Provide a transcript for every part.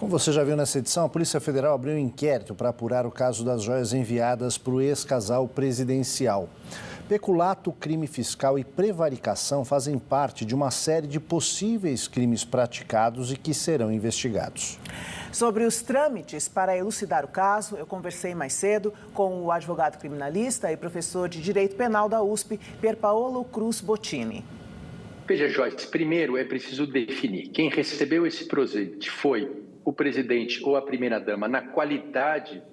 Como você já viu nessa edição, a Polícia Federal abriu um inquérito para apurar o caso das joias enviadas para o ex-casal presidencial. Peculato, crime fiscal e prevaricação fazem parte de uma série de possíveis crimes praticados e que serão investigados. Sobre os trâmites para elucidar o caso, eu conversei mais cedo com o advogado criminalista e professor de Direito Penal da USP, Pierpaolo Cruz Bottini. Veja, Joyce, primeiro é preciso definir quem recebeu esse presente foi o presidente ou a primeira-dama na qualidade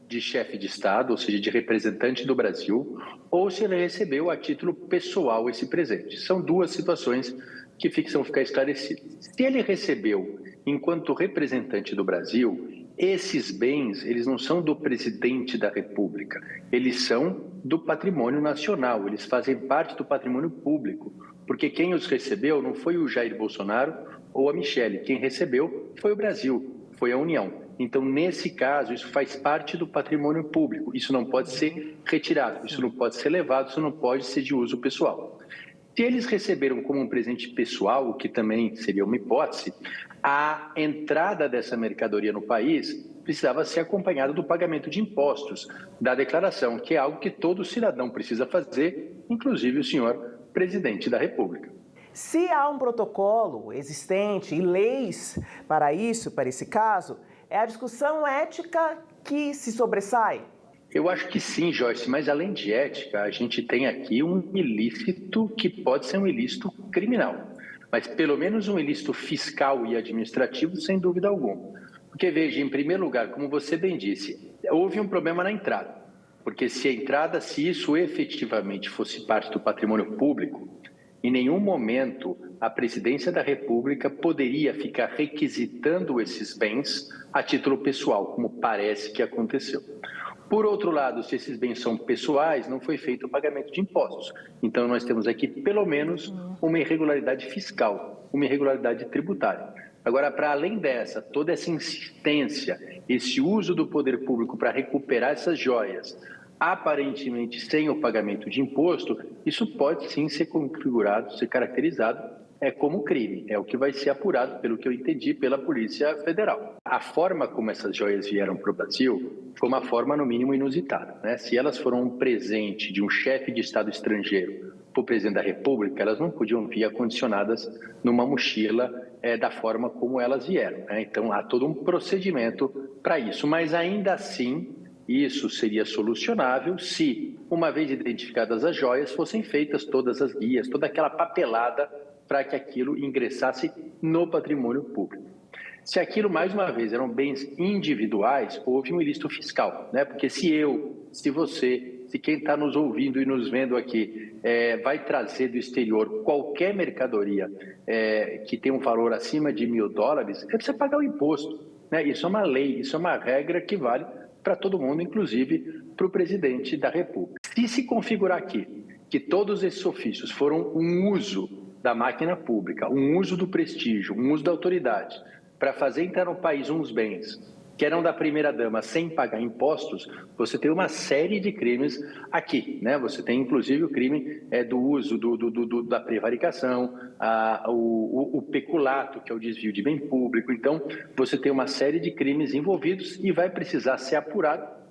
de chefe de Estado, ou seja, de representante do Brasil, ou se ele recebeu a título pessoal esse presente. São duas situações que precisam ficar esclarecidas. Se ele recebeu enquanto representante do Brasil, esses bens, eles não são do presidente da República, eles são do patrimônio nacional, eles fazem parte do patrimônio público, porque quem os recebeu não foi o Jair Bolsonaro ou a Michele, quem recebeu foi o Brasil, foi a União. Então, nesse caso, isso faz parte do patrimônio público, isso não pode ser retirado, isso não pode ser levado, isso não pode ser de uso pessoal. Se eles receberam como um presente pessoal, o que também seria uma hipótese, a entrada dessa mercadoria no país precisava ser acompanhada do pagamento de impostos, da declaração, que é algo que todo cidadão precisa fazer, inclusive o senhor presidente da República. Se há um protocolo existente e leis para isso, para esse caso, é a discussão ética que se sobressai? Eu acho que sim, Joyce, mas além de ética, a gente tem aqui um ilícito que pode ser um ilícito criminal, mas pelo menos um ilícito fiscal e administrativo, sem dúvida alguma. Porque, veja, em primeiro lugar, como você bem disse, houve um problema na entrada, porque se a entrada, se isso efetivamente fosse parte do patrimônio público, em nenhum momento a presidência da República poderia ficar requisitando esses bens a título pessoal, como parece que aconteceu. Por outro lado, se esses bens são pessoais, não foi feito o pagamento de impostos. Então, nós temos aqui, pelo menos, uma irregularidade fiscal, uma irregularidade tributária. Agora, para além dessa, toda essa insistência, esse uso do poder público para recuperar essas joias, aparentemente sem o pagamento de imposto, isso pode sim ser configurado, ser caracterizado como crime. É o que vai ser apurado, pelo que eu entendi, pela Polícia Federal. A forma como essas joias vieram para o Brasil foi uma forma, no mínimo, inusitada, né? Se elas foram um presente de um chefe de Estado estrangeiro para o presidente da República, elas não podiam vir acondicionadas numa mochila da forma como elas vieram, né? Então, há todo um procedimento para isso. Mas, ainda assim, isso seria solucionável se, uma vez identificadas as joias, fossem feitas todas as guias, toda aquela papelada para que aquilo ingressasse no patrimônio público. Se aquilo, mais uma vez, eram bens individuais, houve um ilícito fiscal, né? Porque se eu, se você, se quem está nos ouvindo e nos vendo aqui vai trazer do exterior qualquer mercadoria que tem um valor acima de $1.000, precisa pagar o imposto, né? Isso é uma lei, isso é uma regra que vale para todo mundo, inclusive para o presidente da República. Se configurar aqui que todos esses ofícios foram um uso da máquina pública, um uso do prestígio, um uso da autoridade, para fazer entrar no país uns bens que eram da primeira-dama sem pagar impostos, você tem uma série de crimes aqui, né? Você tem, inclusive, o crime do uso da prevaricação, o peculato, que é o desvio de bem público. Então, você tem uma série de crimes envolvidos e vai precisar ser apurado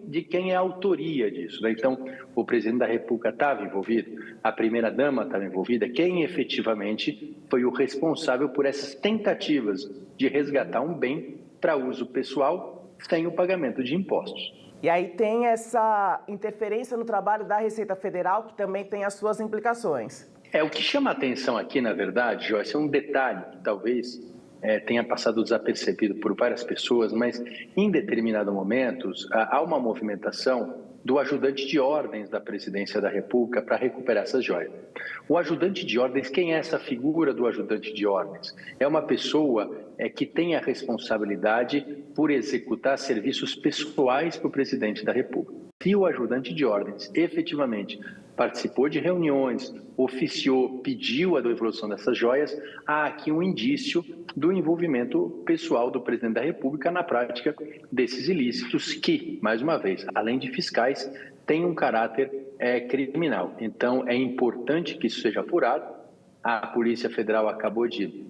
de quem é a autoria disso, né? Então, o presidente da República estava envolvido, a primeira-dama estava envolvida, quem efetivamente foi o responsável por essas tentativas de resgatar um bem para uso pessoal sem o pagamento de impostos. E aí tem essa interferência no trabalho da Receita Federal, que também tem as suas implicações. O que chama a atenção aqui, na verdade, Joyce, é um detalhe que talvez tenha passado desapercebido por várias pessoas, mas em determinados momentos há uma movimentação do ajudante de ordens da presidência da República para recuperar essas joias. O ajudante de ordens, quem é essa figura do ajudante de ordens? É uma pessoa que tem a responsabilidade por executar serviços pessoais para o presidente da República. Se o ajudante de ordens efetivamente participou de reuniões, oficiou, pediu a devolução dessas joias, há aqui um indício do envolvimento pessoal do presidente da República na prática desses ilícitos que, mais uma vez, além de fiscais, têm um caráter criminal. Então, é importante que isso seja apurado. A Polícia Federal acabou de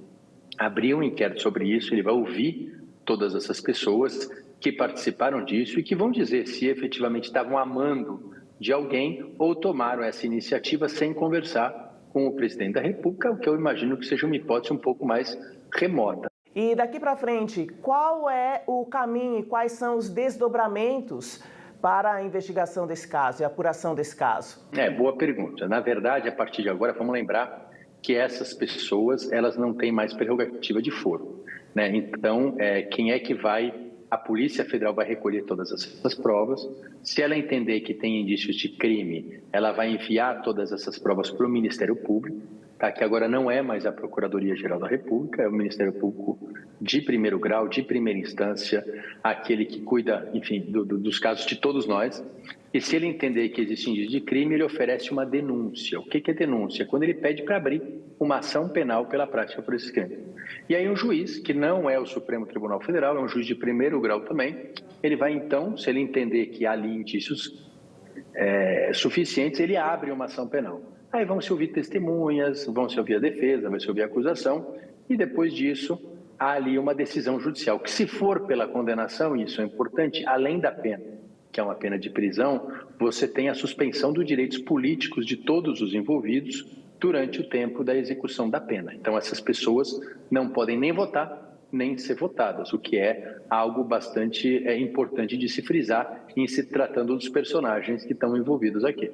abrir um inquérito sobre isso, ele vai ouvir todas essas pessoas que participaram disso e que vão dizer se efetivamente estavam amando de alguém ou tomaram essa iniciativa sem conversar com o presidente da República, o que eu imagino que seja uma hipótese um pouco mais remota. E daqui para frente, qual é o caminho e quais são os desdobramentos para a investigação desse caso e a apuração desse caso? Boa pergunta. Na verdade, a partir de agora, vamos lembrar que essas pessoas, elas não têm mais prerrogativa de foro, né? Então, quem é que vai... A Polícia Federal vai recolher todas essas provas. Se ela entender que tem indícios de crime, ela vai enviar todas essas provas para o Ministério Público, tá? Que agora não é mais a Procuradoria-Geral da República, é o Ministério Público de primeiro grau, de primeira instância, aquele que cuida, enfim, dos casos de todos nós. E se ele entender que existe indício de crime, ele oferece uma denúncia. O que é denúncia? Quando ele pede para abrir uma ação penal pela prática por esse crime. E aí um juiz, que não é o Supremo Tribunal Federal, é um juiz de primeiro grau também, ele vai então, se ele entender que há ali indícios suficientes, ele abre uma ação penal. Aí vão se ouvir testemunhas, vão se ouvir a defesa, vai se ouvir a acusação, e depois disso há ali uma decisão judicial, que se for pela condenação, e isso é importante, além da pena, que é uma pena de prisão, você tem a suspensão dos direitos políticos de todos os envolvidos durante o tempo da execução da pena. Então, essas pessoas não podem nem votar, nem ser votadas, o que é algo bastante importante de se frisar em se tratando dos personagens que estão envolvidos aqui.